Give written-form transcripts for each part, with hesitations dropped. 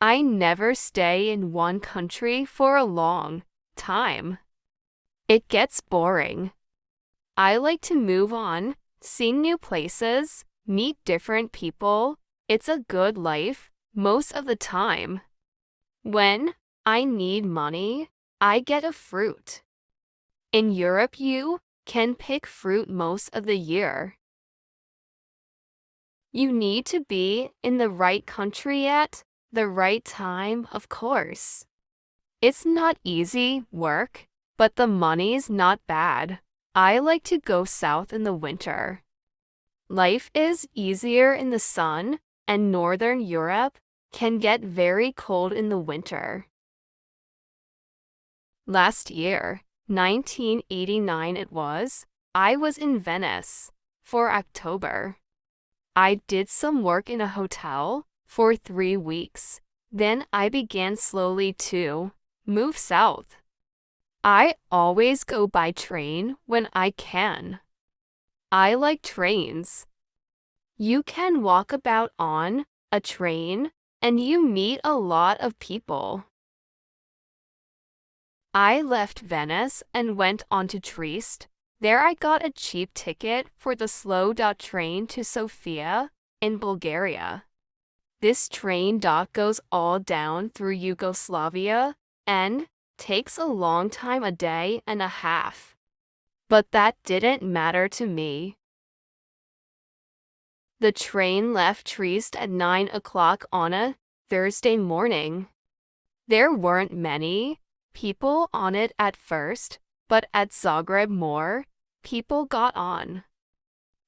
I never stay in one country for a long time. It gets boring. I like to move on, see new places, meet different people. It's a good life most of the time. When I need money, I get a fruit. In Europe, you can pick fruit most of the year. You need to be in the right country at the right time, of course. It's not easy work, but the money's not bad. I like to go south in the winter. Life is easier in the sun, and Northern Europe can get very cold in the winter. Last year, 1989 I was in Venice for October. I did some work in a hotel for 3 weeks. Then I began slowly to move south. I always go by train when I can. I like trains. You can walk about on a train and you meet a lot of people. I left Venice and went on to Trieste. There I got a cheap ticket for the slow train to Sofia in Bulgaria. This train goes all down through Yugoslavia and takes a long time, a day and a half. But that didn't matter to me. The train left Trieste at 9 o'clock on a Thursday morning. There weren't many people on it at first, but at Zagreb more people got on.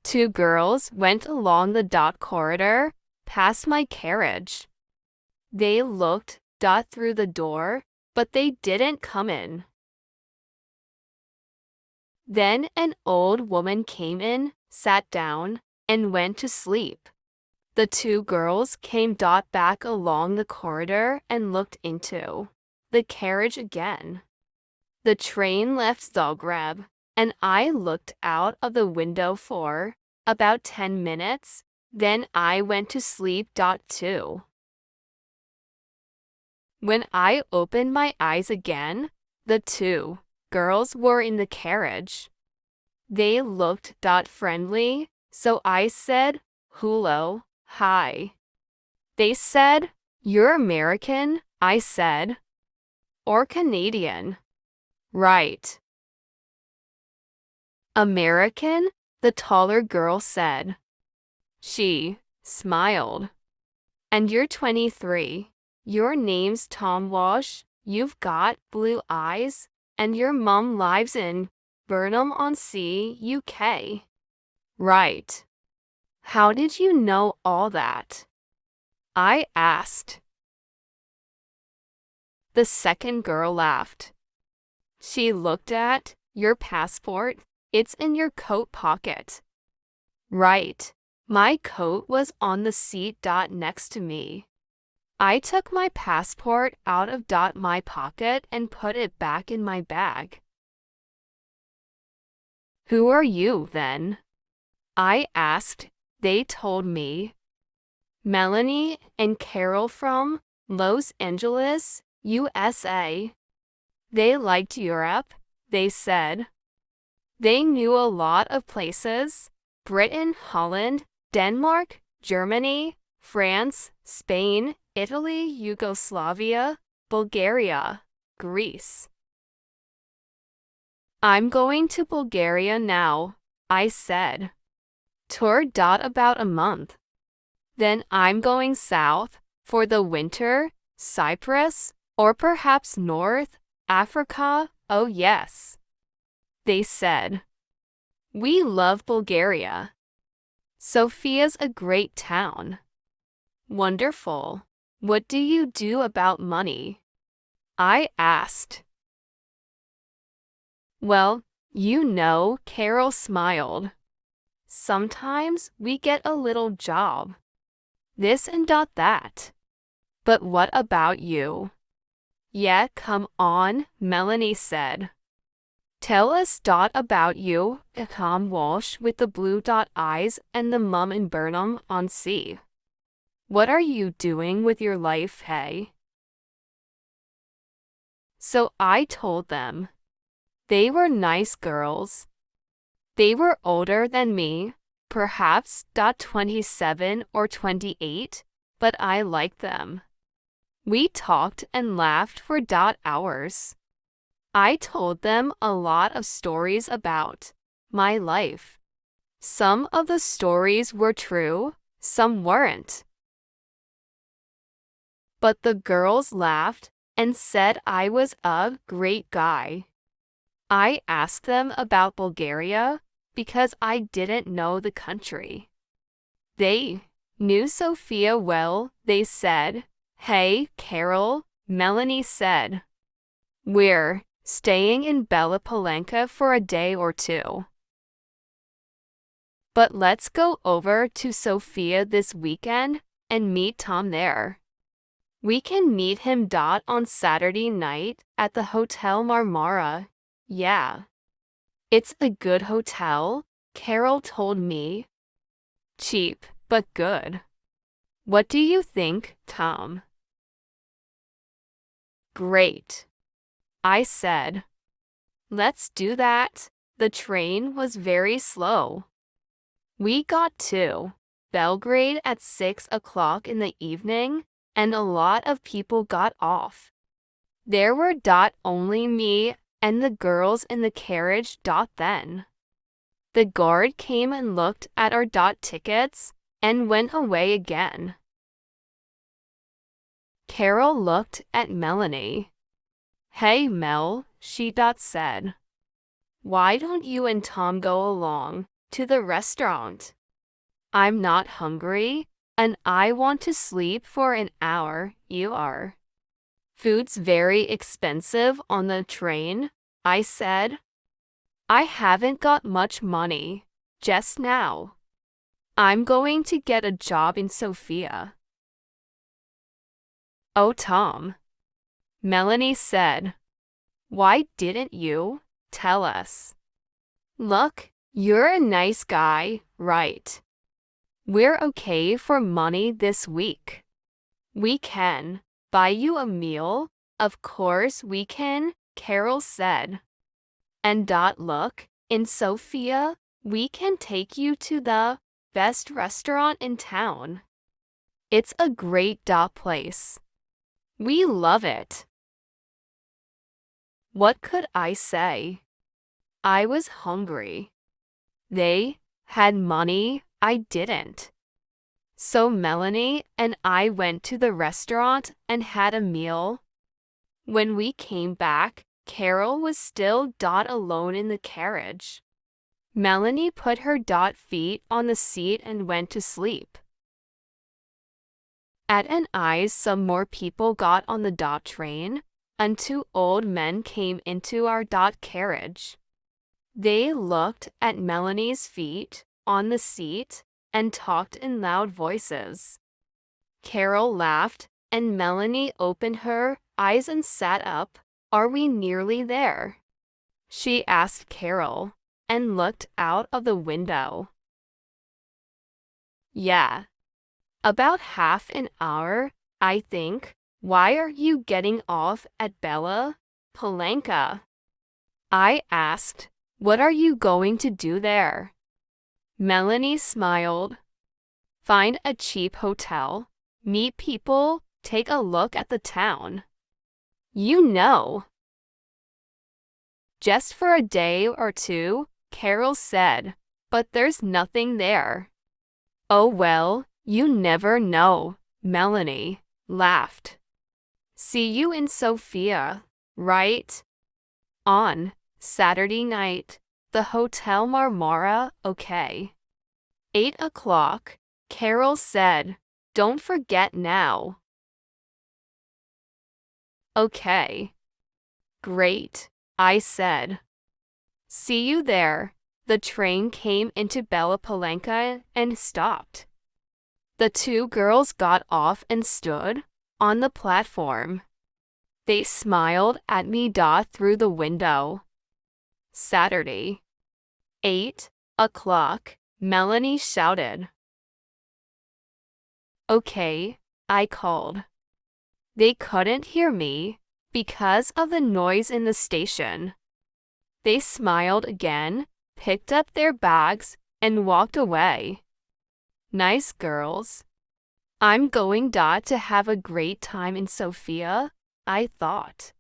2 girls went along the corridor past my carriage. They looked through the door, but they didn't come in. Then an old woman came in, sat down, and went to sleep. The 2 girls came back along the corridor and looked into the carriage again. The train left Zagreb, and I looked out of the window for about 10 minutes. Then I went to sleep too. When I opened my eyes again, the 2 girls were in the carriage. They looked friendly, so I said, "Hello, hi." They said, "You're American," I said. "Or Canadian." "Right." "American," the taller girl said. She smiled. "And you're 23. Your name's Tom Walsh, you've got blue eyes, and your mum lives in Burnham-on-Sea, UK." "Right." "How did you know all that?" I asked. The second girl laughed. She looked at your passport. It's in your coat pocket. Right. My coat was on the seat next to me. I took my passport out of my pocket and put it back in my bag. "Who are you, then?" I asked. They told me. "Melanie and Carol from Los Angeles, USA. They liked Europe," they said. They knew a lot of places: Britain, Holland, Denmark, Germany, France, Spain, Italy, Yugoslavia, Bulgaria, Greece. "I'm going to Bulgaria now," I said. "Tour about a month. Then I'm going south for the winter, Cyprus, or perhaps North Africa." "Oh yes," they said. "We love Bulgaria. Sofia's a great town." "Wonderful. What do you do about money?" I asked. "Well, Carol smiled. Sometimes we get a little job. This and that. But what about you?" "Yeah, come on," Melanie said. "Tell us about you, Tom Walsh with the blue eyes and the mum in Burnham-on-Sea." What are you doing with your life, hey? So I told them. They were nice girls. They were older than me, perhaps 27 or 28, but I liked them. We talked and laughed for hours. I told them a lot of stories about my life. Some of the stories were true, some weren't. But the girls laughed and said I was a great guy. I asked them about Bulgaria because I didn't know the country. They knew Sophia well. They said, "Hey, Carol," Melanie said. "We're staying in Bela Palanka for a day or two. But let's go over to Sofia this weekend and meet Tom there. We can meet him on Saturday night at the Hotel Marmara. Yeah. It's a good hotel, Carol told me. Cheap, but good. What do you think, Tom?" "Great," I said. "Let's do that." The train was very slow. We got to Belgrade at 6 o'clock in the evening, and a lot of people got off. There were only me and the girls in the carriage. Then the guard came and looked at our tickets and went away again. Carol looked at Melanie. "Hey, Mel," she said. "Why don't you and Tom go along to the restaurant? I'm not hungry, and I want to sleep for an hour. You are." "Food's very expensive on the train," I said. "I haven't got much money just now. I'm going to get a job in Sofia." "Oh, Tom," Melanie said. "Why didn't you tell us? Look, you're a nice guy, right? We're okay for money this week. We can buy you a meal." "Of course we can," Carol said. "And look, in Sofia, we can take you to the best restaurant in town. It's a great place. We love it." What could I say? I was hungry. They had money, I didn't. So Melanie and I went to the restaurant and had a meal. When we came back, Carol was still alone in the carriage. Melanie put her feet on the seat and went to sleep. At an eyes some more people got on the train, and two old men came into our carriage. They looked at Melanie's feet on the seat and talked in loud voices. Carol laughed, and Melanie opened her eyes and sat up. "Are we nearly there?" she asked Carol, and looked out of the window. "Yeah. About half an hour, I think." "Why are you getting off at Bela Palanka?" I asked. "What are you going to do there?" Melanie smiled. "Find a cheap hotel, meet people, take a look at the town. You know." "Just for a day or two," Carol said, "but there's nothing there." "Oh well, you never know," Melanie laughed. "See you in Sofia, right? On Saturday night, the Hotel Marmara, okay? 8 o'clock, Carol said. "Don't forget now." "Okay." "Great," I said. "See you there." The train came into Bela Palanka and stopped. The two girls got off and stood on the platform. They smiled at me through the window. Saturday, 8 o'clock, Melanie shouted. Okay, I called. They couldn't hear me because of the noise in the station. They smiled again, picked up their bags, and walked away. Nice girls. I'm going to have a great time in Sofia, I thought.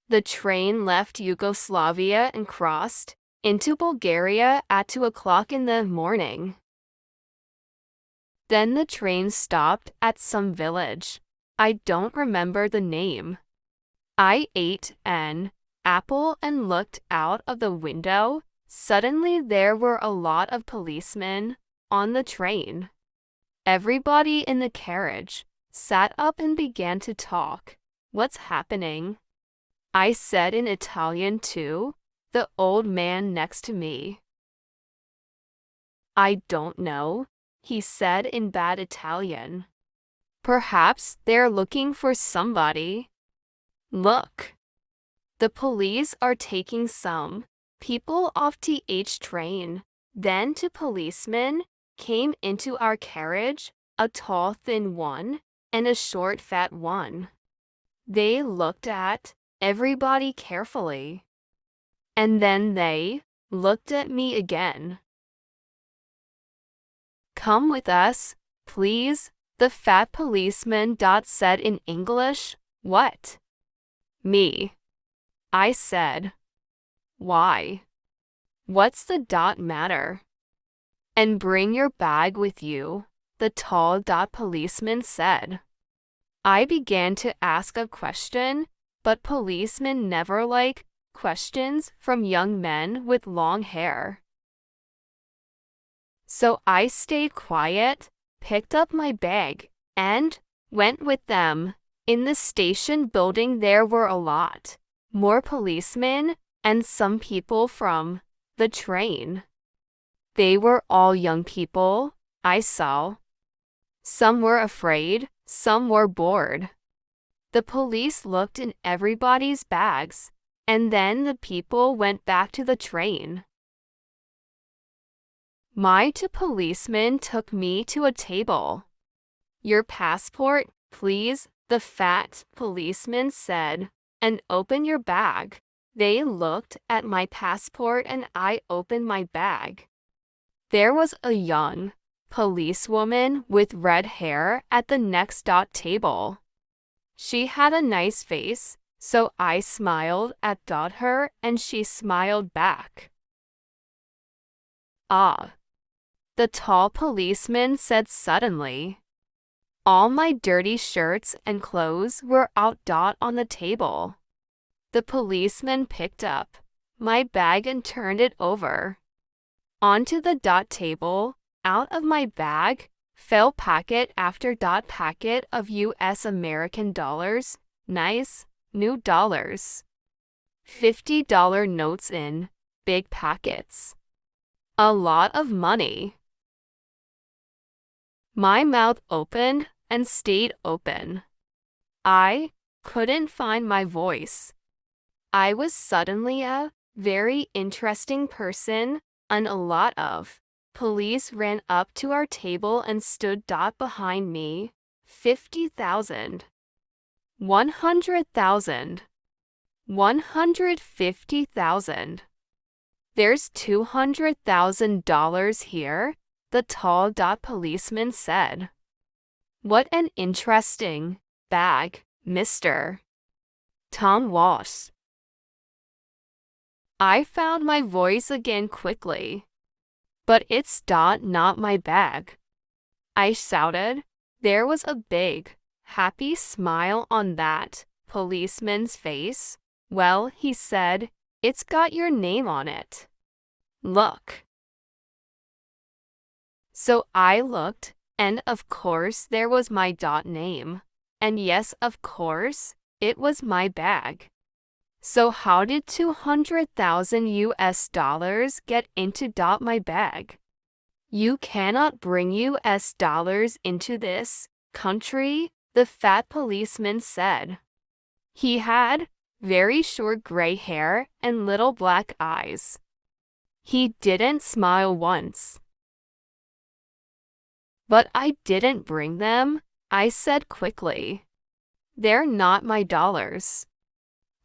The train left Yugoslavia and crossed into Bulgaria at 2 o'clock in the morning. Then the train stopped at some village. I don't remember the name. I ate an apple and looked out of the window. Suddenly there were a lot of policemen on the train. Everybody in the carriage sat up and began to talk. What's happening? I said in Italian to the old man next to me. I don't know, he said in bad Italian. Perhaps they're looking for somebody. Look. The police are taking some people off TH train. Then two policemen came into our carriage, a tall thin one and a short fat one. They looked at everybody carefully. And then they looked at me again. Come with us, please, the fat policeman said in English. What? Me. I said. Why? What's the matter? And bring your bag with you, the tall policeman said. I began to ask a question, but policemen never like questions from young men with long hair. So I stayed quiet, picked up my bag, and went with them. In the station building there were a lot more policemen and some people from the train. They were all young people, I saw. Some were afraid, some were bored. The police looked in everybody's bags, and then the people went back to the train. My two policemen took me to a table. Your passport, please, the fat policeman said, and open your bag. They looked at my passport and I opened my bag. There was a young policewoman with red hair at the next table. She had a nice face, so I smiled at her and she smiled back. Ah, the tall policeman said suddenly. All my dirty shirts and clothes were out on the table. The policeman picked up my bag and turned it over. Onto the table, out of my bag, fell packet after packet of US American dollars, nice, new dollars. $50 notes in big packets. A lot of money. My mouth opened and stayed open. I couldn't find my voice. I was suddenly a very interesting person, and a lot of police ran up to our table and stood behind me. 50,000. 100,000. 150,000. There's $200,000 here, the tall policeman said. What an interesting bag, Mr. Tom Walsh. I found my voice again quickly. But it's not my bag. I shouted. There was a big, happy smile on that policeman's face. Well, he said, it's got your name on it. Look. So I looked, and of course there was my name. And yes, of course, it was my bag. So how did 200,000 US dollars get into my bag? You cannot bring US dollars into this country, the fat policeman said. He had very short gray hair and little black eyes. He didn't smile once. But I didn't bring them, I said quickly. They're not my dollars.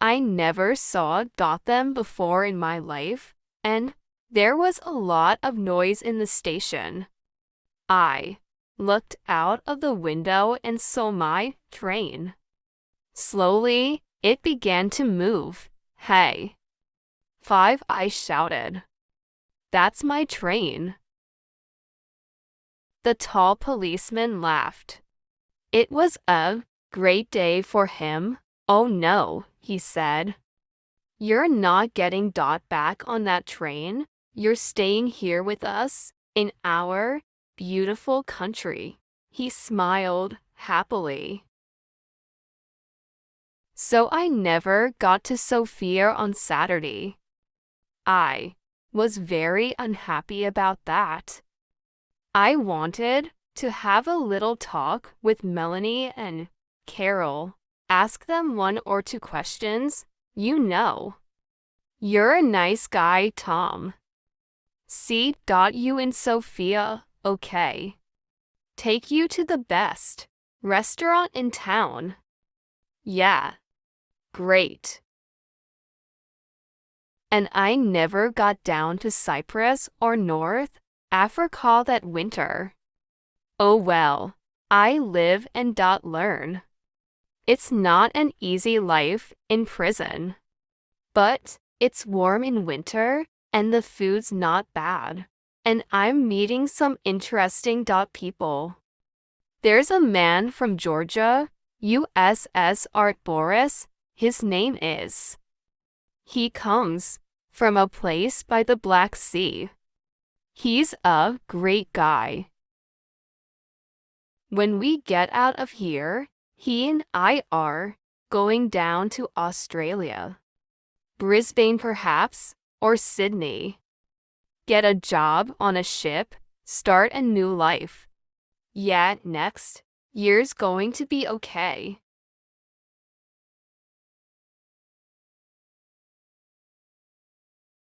I never saw them before in my life, and there was a lot of noise in the station. I looked out of the window and saw my train. Slowly, it began to move. Hey. 5, I shouted. That's my train. The tall policeman laughed. It was a great day for him. Oh no, he said. You're not getting back on that train. You're staying here with us in our beautiful country. He smiled happily. So I never got to Sofia on Saturday. I was very unhappy about that. I wanted to have a little talk with Melanie and Carol. Ask them 1 or 2 questions, you know. You're a nice guy, Tom. See you in Sofia, okay. Take you to the best restaurant in town. Yeah. Great. And I never got down to Cyprus or North Africa that winter. Oh well, I live and learn. It's not an easy life in prison. But it's warm in winter, and the food's not bad. And I'm meeting some interesting people. There's a man from Georgia, USS Art Boris, his name is. He comes from a place by the Black Sea. He's a great guy. When we get out of here, he and I are going down to Australia. Brisbane perhaps, or Sydney. Get a job on a ship, start a new life. Yeah, next year's going to be okay.